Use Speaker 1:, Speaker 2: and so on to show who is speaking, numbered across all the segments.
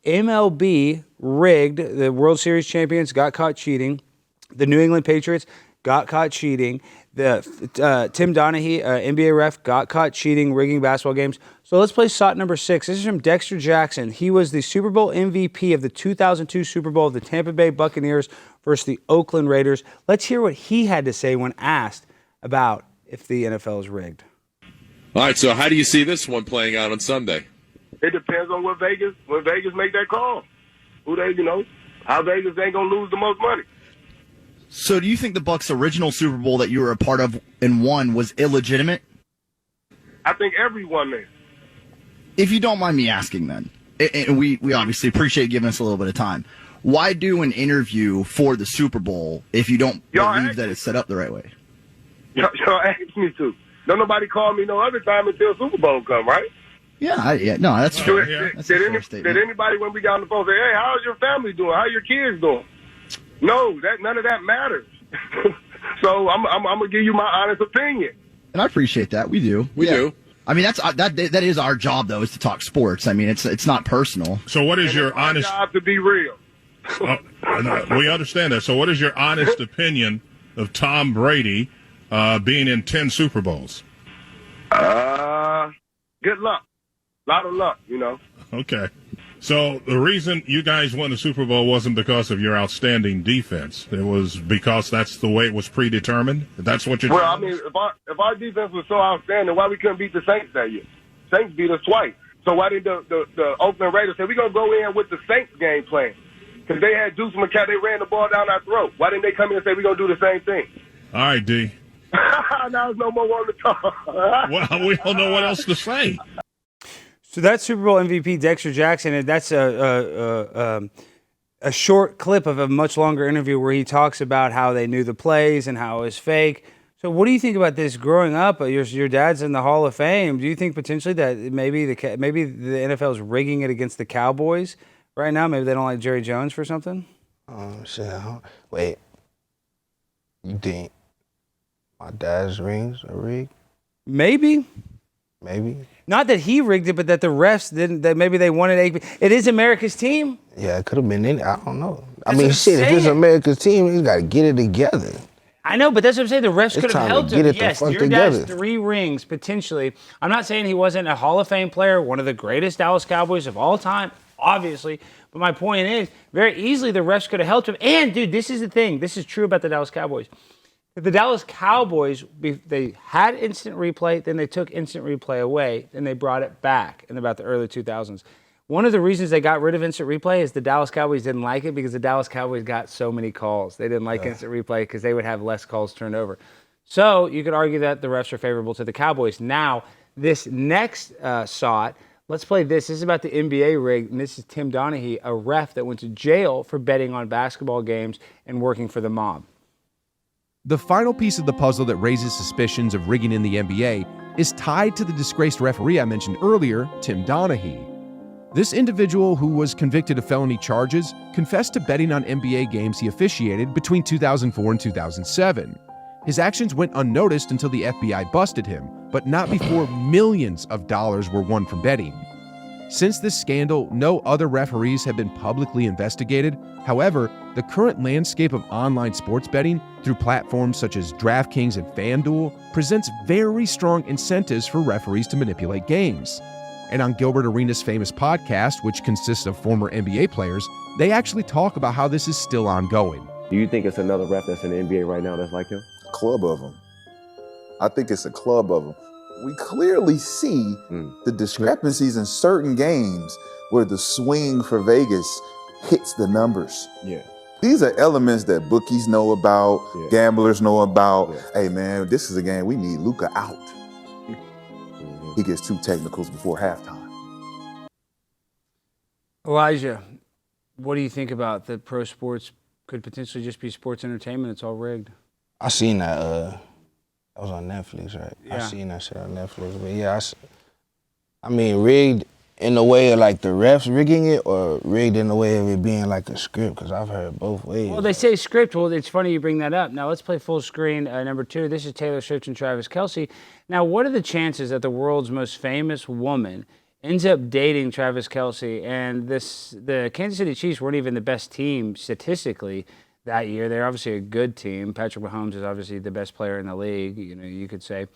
Speaker 1: MLB rigged. The World Series champions got caught cheating. The New England Patriots got caught cheating. The Tim Donaghy, NBA ref, got caught cheating, rigging basketball games. So let's play SOT number 6. This is from Dexter Jackson. He was the Super Bowl MVP of the 2002 Super Bowl of the Tampa Bay Buccaneers versus the Oakland Raiders. Let's hear what he had to say when asked about if the NFL is rigged.
Speaker 2: All right, so how do you see this one playing out on Sunday?
Speaker 3: It depends on when Vegas make that call. How Vegas ain't gonna lose the most money.
Speaker 4: So do you think the Bucs' original Super Bowl that you were a part of and won was illegitimate?
Speaker 3: I think everyone there.
Speaker 4: If you don't mind me asking then, and we obviously appreciate giving us a little bit of time, why do an interview for the Super Bowl if you don't believe that it's set up the right way?
Speaker 3: Y'all asked me to. Don't nobody call me no other time until Super Bowl come, right?
Speaker 4: No, that's fair.
Speaker 3: Did anybody, when we got on the phone, say, hey, how's your family doing? How your kids doing? No, none of that matters. So I'm going to give you my honest opinion.
Speaker 4: And I appreciate that. We do.
Speaker 2: We do.
Speaker 4: I mean, that is our job, though, is to talk sports. I mean, it's not personal.
Speaker 5: So what is your honest...
Speaker 3: job to be real.
Speaker 5: We understand that. So what is your honest opinion of Tom Brady being in 10 Super Bowls?
Speaker 3: Good luck. A lot of luck,
Speaker 5: Okay. So the reason you guys won the Super Bowl wasn't because of your outstanding defense. It was because that's the way it was predetermined? That's what you're
Speaker 3: Well, I mean, if our defense was so outstanding, why we couldn't beat the Saints that year? Saints beat us twice. So why did the Oakland Raiders say, we're going to go in with the Saints game plan? Because they had Deuce McCall, they ran the ball down our throat. Why didn't they come in and say, we're going to do the same thing?
Speaker 5: All right, D.
Speaker 3: Now there's no more one to talk.
Speaker 5: Well, we don't know what else to say.
Speaker 1: So that's Super Bowl MVP Dexter Jackson, and that's a short clip of a much longer interview where he talks about how they knew the plays and how it was fake. So what do you think about this growing up? Your dad's in the Hall of Fame. Do you think potentially that maybe the NFL is rigging it against the Cowboys right now? Maybe they don't like Jerry Jones for something?
Speaker 6: Shit. Wait. You think my dad's rings are rigged?
Speaker 1: Maybe. Not that he rigged it, but that the refs didn't. That maybe they wanted AP. It is America's team.
Speaker 6: Yeah, it could have been any. I don't know. I mean, shit. If it's America's team, he's got to get it together.
Speaker 1: I know, but that's what I'm saying. The refs could have helped him. Yes, your
Speaker 6: together.
Speaker 1: dad's 3 rings potentially. I'm not saying he wasn't a Hall of Fame player, one of the greatest Dallas Cowboys of all time, obviously. But my point is, very easily the refs could have helped him. And dude, this is the thing. This is true about the Dallas Cowboys. The Dallas Cowboys, they had instant replay, then they took instant replay away, then they brought it back in about the early 2000s. One of the reasons they got rid of instant replay is the Dallas Cowboys didn't like it because the Dallas Cowboys got so many calls. They didn't like instant replay because they would have less calls turned over. So you could argue that the refs are favorable to the Cowboys. Now, this next SOT, let's play this. This is about the NBA rig, and this is Tim Donaghy, a ref that went to jail for betting on basketball games and working for the mob.
Speaker 7: The final piece of the puzzle that raises suspicions of rigging in the NBA is tied to the disgraced referee I mentioned earlier, Tim Donaghy. This individual, who was convicted of felony charges, confessed to betting on NBA games he officiated between 2004 and 2007. His actions went unnoticed until the FBI busted him, but not before millions of dollars were won from betting. Since this scandal, no other referees have been publicly investigated. However, the current landscape of online sports betting through platforms such as DraftKings and FanDuel presents very strong incentives for referees to manipulate games. And on Gilbert Arenas' famous podcast, which consists of former NBA players, they actually talk about how this is still ongoing.
Speaker 8: Do you think it's another ref that's in the NBA right now that's like him?
Speaker 9: Club of them. I think it's a club of them. We clearly see the discrepancies in certain games where the swing for Vegas hits the numbers.
Speaker 8: Yeah.
Speaker 9: These are elements that bookies know about, gamblers know about.
Speaker 8: Yeah.
Speaker 9: Hey, man, this is a game we need Luka out. He gets 2 technicals before halftime.
Speaker 1: Elijah, what do you think about that pro sports could potentially just be sports entertainment? It's all rigged.
Speaker 6: I seen that. That was on Netflix, right?
Speaker 1: Yeah.
Speaker 6: I seen that shit on Netflix. But yeah, I mean, rigged in the way of like the refs rigging it, or rigged in the way of it being like a script? Because I've heard both ways.
Speaker 1: Well, they say script. Well, it's funny you bring that up. Now, let's play full screen number 2. This is Taylor Swift and Travis Kelce. Now, what are the chances that the world's most famous woman ends up dating Travis Kelce, and the Kansas City Chiefs weren't even the best team statistically that year. They're obviously a good team. Patrick Mahomes is obviously the best player in the league, you could say.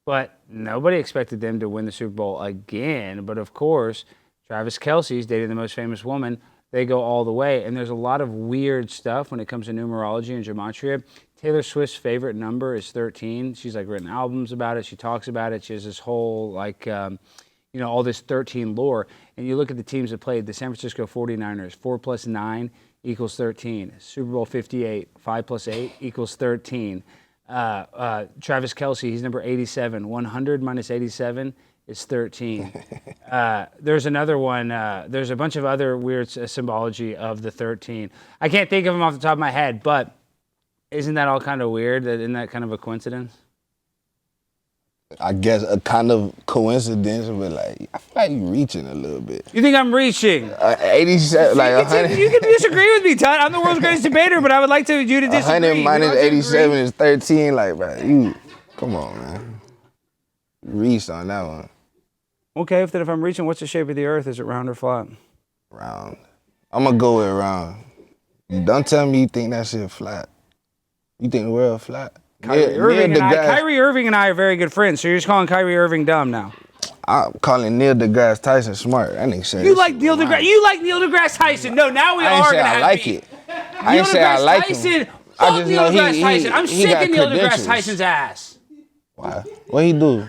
Speaker 1: But nobody expected them to win the Super Bowl again. But, of course, Travis Kelce's dating the most famous woman. They go all the way. And there's a lot of weird stuff when it comes to numerology and gematria. Taylor Swift's favorite number is 13. She's, written albums about it. She talks about it. She has this whole, all this 13 lore. And you look at the teams that played, the San Francisco 49ers, 4 plus 9 equals 13. Super Bowl 58, 5 plus 8 equals 13. Travis Kelce, he's number 87. 100 minus 87 is 13. There's another one. There's a bunch of other weird symbology of the 13. I can't think of them off the top of my head, but isn't that all kind of weird? Isn't that kind of a coincidence?
Speaker 6: I guess a kind of coincidence, but I feel like you're reaching a little bit.
Speaker 1: You think I'm reaching?
Speaker 6: 87, 100.
Speaker 1: You can disagree with me, Tut. I'm the world's greatest debater, but I would like you to disagree.
Speaker 6: 100 minus 87 is 13. Bro, come on, man. You reached on that one.
Speaker 1: Okay, if I'm reaching, what's the shape of the Earth? Is it round or flat?
Speaker 6: Round. I'm gonna go with round. Don't tell me you think that shit flat. You think the world flat?
Speaker 1: Kyrie Irving and I are very good friends, so you're just calling Kyrie Irving dumb now.
Speaker 6: I'm calling Neil deGrasse Tyson smart. That nigga said
Speaker 1: You like Neil deGrasse Tyson. No, now we are going to have
Speaker 6: beef. I ain't say I like him.
Speaker 1: Fuck Neil deGrasse Tyson. I'm sick of Neil deGrasse Tyson's ass.
Speaker 6: Why? What he do?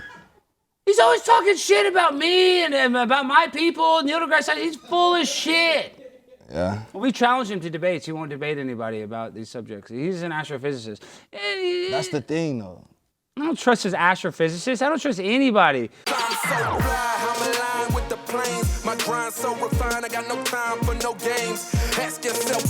Speaker 1: He's always talking shit about me and about my people. Neil deGrasse Tyson, he's full of shit.
Speaker 6: Yeah.
Speaker 1: Well, we challenged him to debates. He won't debate anybody about these subjects. He's an astrophysicist.
Speaker 6: That's the thing, though.
Speaker 1: I don't trust his astrophysicist. I don't trust anybody.
Speaker 10: I'm so fly, I'm aligned with the planes. My grind so refined, I got no time for no games. Ask yourself